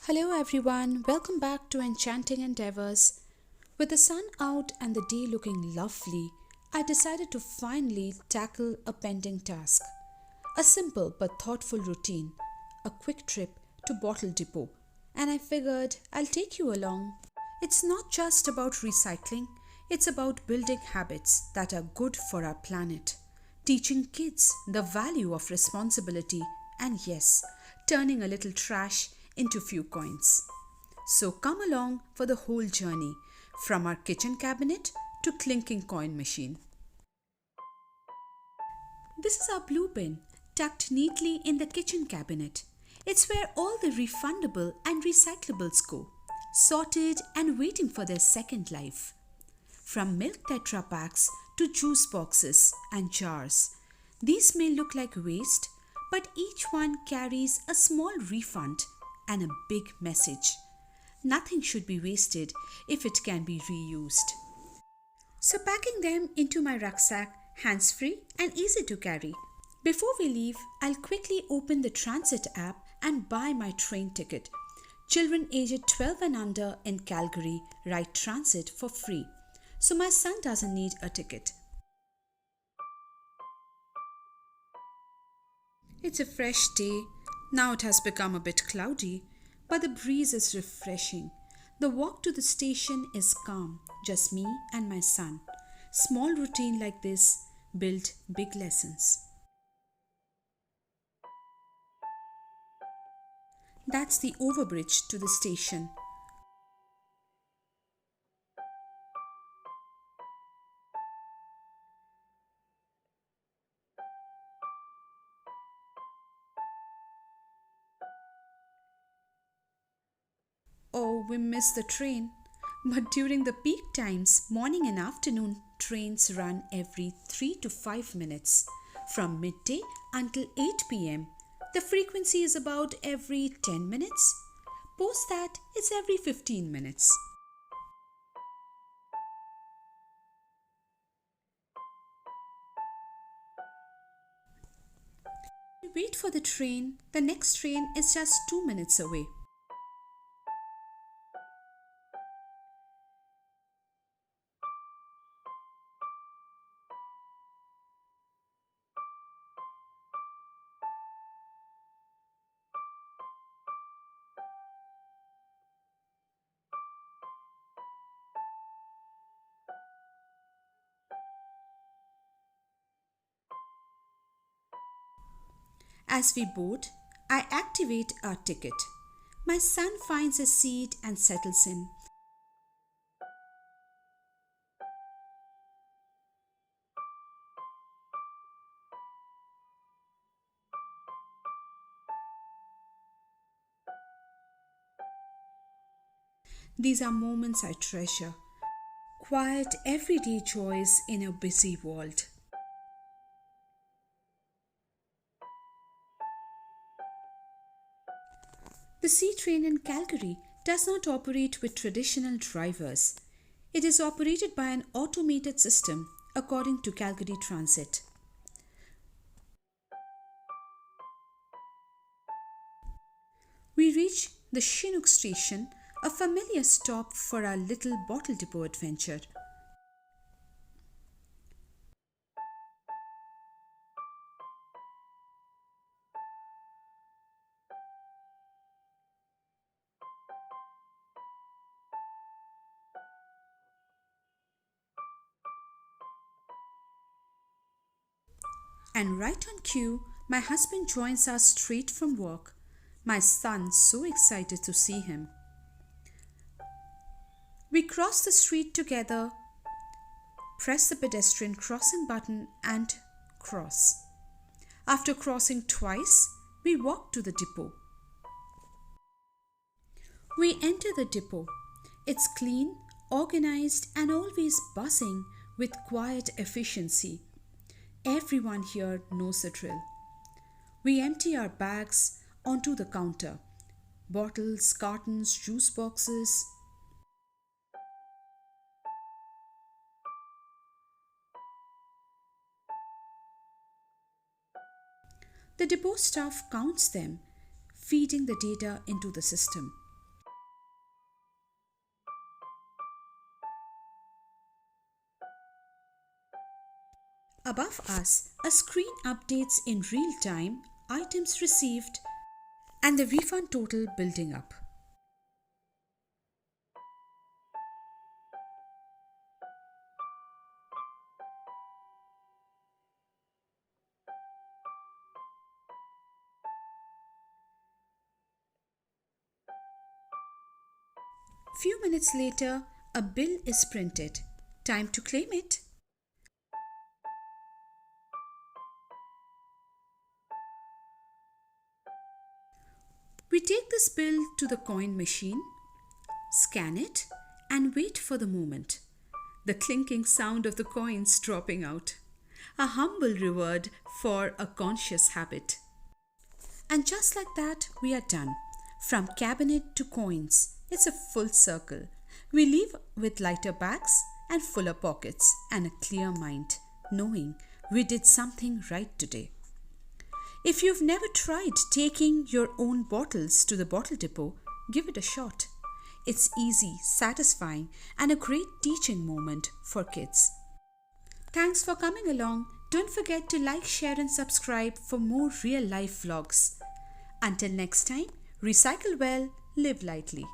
Hello everyone, welcome back to Enchanting Endeavors. With the sun out and the day looking lovely, I decided to finally tackle a pending task. A simple but thoughtful routine, a quick trip to Bottle Depot, and I figured I'll take you along. It's not just about recycling, it's about building habits that are good for our planet, teaching kids the value of responsibility, and yes, turning a little trash into few coins. So come along for the whole journey, from our kitchen cabinet to clinking coin machine. This is our blue bin, tucked neatly in the kitchen cabinet. It's where all the refundable and recyclables go, sorted and waiting for their second life. From milk tetra packs to juice boxes and jars, these may look like waste, but each one carries a small refund and a big message. Nothing should be wasted if it can be reused. So packing them into my rucksack, hands-free and easy to carry. Before we leave, I'll quickly open the Transit app and buy my train ticket. Children aged 12 and under in Calgary ride Transit for free, so my son doesn't need a ticket. It's a fresh day. Now it has become a bit cloudy, but the breeze is refreshing. The walk to the station is calm, just me and my son. Small routine like this build big lessons. That's the overbridge to the station. Oh, we missed the train. But during the peak times, morning and afternoon, trains run every 3 to 5 minutes. From midday until 8 pm, the frequency is about every 10 minutes. Post that, it's every 15 minutes. We wait for the train. The next train is just 2 minutes away. As we board, I activate our ticket. My son finds a seat and settles in. These are moments I treasure. Quiet, everyday joys in a busy world. The CTrain in Calgary does not operate with traditional drivers. It is operated by an automated system according to Calgary Transit. We reach the Chinook station, a familiar stop for our little bottle depot adventure. And right on cue, my husband joins us straight from work. My son so excited to see him. We cross the street together, press the pedestrian crossing button and cross. After crossing twice, we walk to the depot. We enter the depot. It's clean, organized and always buzzing with quiet efficiency. Everyone here knows the drill. We empty our bags onto the counter. Bottles, cartons, juice boxes. The depot staff counts them, feeding the data into the system. Above us, a screen updates in real time items received and the refund total building up. Few minutes later, a bill is printed. Time to claim it. We take this bill to the coin machine, scan it, and wait for the moment. The clinking sound of the coins dropping out. A humble reward for a conscious habit. And just like that, we are done. From cabinet to coins, it's a full circle. We leave with lighter bags and fuller pockets and a clear mind, knowing we did something right today. If you've never tried taking your own bottles to the bottle depot, give it a shot. It's easy, satisfying, and a great teaching moment for kids. Thanks for coming along. Don't forget to like, share, and subscribe for more real life vlogs. Until next time, recycle well, live lightly.